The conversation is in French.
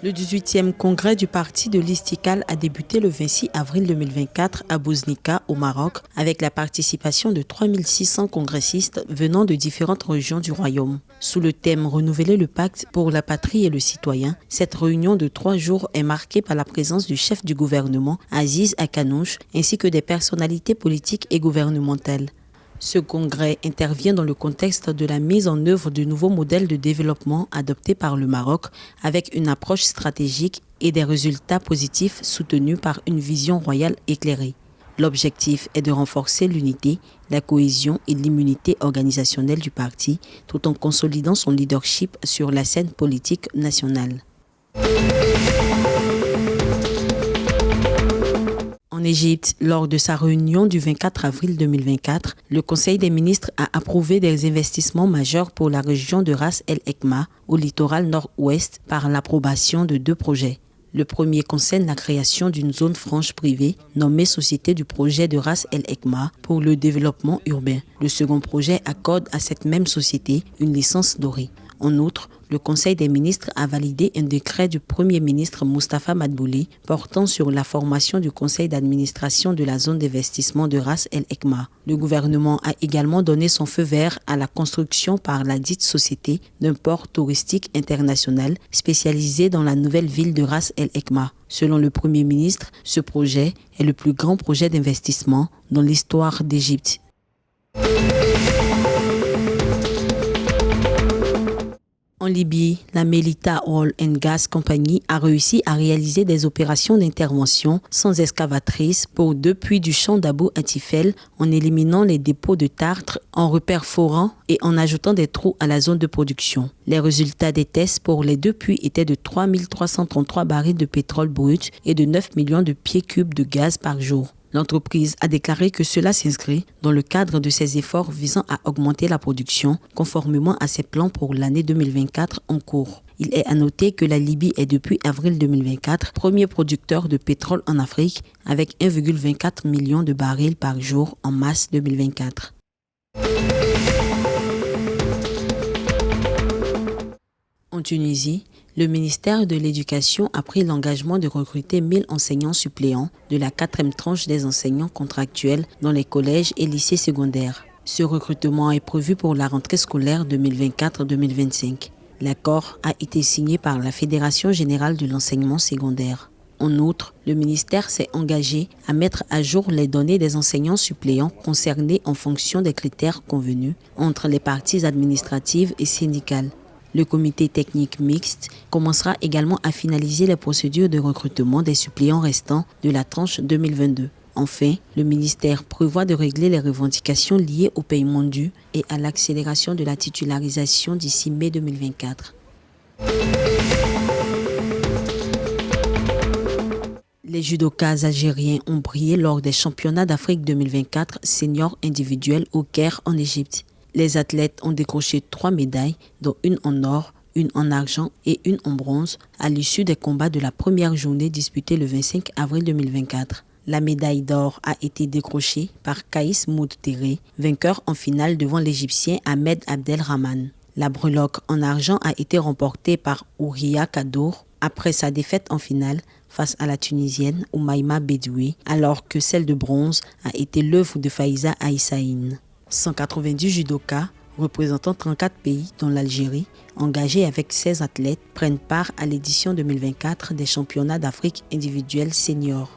Le 18e congrès du parti de l'Istiqlal a débuté le 26 avril 2024 à Bouznika, au Maroc, avec la participation de 3600 congressistes venant de différentes régions du royaume. Sous le thème « Renouveler le pacte pour la patrie et le citoyen », cette réunion de 3 jours est marquée par la présence du chef du gouvernement, Aziz Akanouche, ainsi que des personnalités politiques et gouvernementales. Ce congrès intervient dans le contexte de la mise en œuvre de nouveaux modèles de développement adoptés par le Maroc avec une approche stratégique et des résultats positifs soutenus par une vision royale éclairée. L'objectif est de renforcer l'unité, la cohésion et l'immunité organisationnelle du parti tout en consolidant son leadership sur la scène politique nationale. En Égypte, lors de sa réunion du 24 avril 2024, le Conseil des ministres a approuvé des investissements majeurs pour la région de Ras El Hekma, au littoral nord-ouest, par l'approbation de 2 projets. Le premier concerne la création d'une zone franche privée nommée Société du projet de Ras El Hekma pour le développement urbain. Le second projet accorde à cette même société une licence dorée. En outre, le Conseil des ministres a validé un décret du Premier ministre Moustapha Madbouli portant sur la formation du conseil d'administration de la zone d'investissement de Ras El Hekma. Le gouvernement a également donné son feu vert à la construction par la dite société d'un port touristique international spécialisé dans la nouvelle ville de Ras El Hekma. Selon le Premier ministre, ce projet est le plus grand projet d'investissement dans l'histoire d'Égypte. En Libye, la Melita Oil and Gas Company a réussi à réaliser des opérations d'intervention sans excavatrice pour 2 puits du champ d'Abou Atifel en éliminant les dépôts de tartre, en reperforant et en ajoutant des trous à la zone de production. Les résultats des tests pour les 2 puits étaient de 3333 barils de pétrole brut et de 9 millions de pieds cubes de gaz par jour. L'entreprise a déclaré que cela s'inscrit dans le cadre de ses efforts visant à augmenter la production conformément à ses plans pour l'année 2024 en cours. Il est à noter que la Libye est depuis avril 2024 premier producteur de pétrole en Afrique avec 1,24 million de barils par jour en mars 2024. En Tunisie, le ministère de l'Éducation a pris l'engagement de recruter 1000 enseignants suppléants de la 4e tranche des enseignants contractuels dans les collèges et lycées secondaires. Ce recrutement est prévu pour la rentrée scolaire 2024-2025. L'accord a été signé par la Fédération générale de l'enseignement secondaire. En outre, le ministère s'est engagé à mettre à jour les données des enseignants suppléants concernés en fonction des critères convenus entre les parties administratives et syndicales. Le comité technique mixte commencera également à finaliser les procédures de recrutement des suppléants restants de la tranche 2022. Enfin, le ministère prévoit de régler les revendications liées au paiement dû et à l'accélération de la titularisation d'ici mai 2024. Les judokas algériens ont brillé lors des championnats d'Afrique 2024 seniors individuels au Caire en Égypte. Les athlètes ont décroché 3 médailles, dont une en or, une en argent et une en bronze, à l'issue des combats de la première journée disputée le 25 avril 2024. La médaille d'or a été décrochée par Kaïs Moudteré, vainqueur en finale devant l'Égyptien Ahmed Abdelrahman. La breloque en argent a été remportée par Ouria Kadour après sa défaite en finale face à la Tunisienne Oumaima Bedoui, alors que celle de bronze a été l'œuvre de Faiza Aïssaïn. 190 judokas, représentant 34 pays dont l'Algérie, engagés avec 16 athlètes, prennent part à l'édition 2024 des championnats d'Afrique individuels seniors.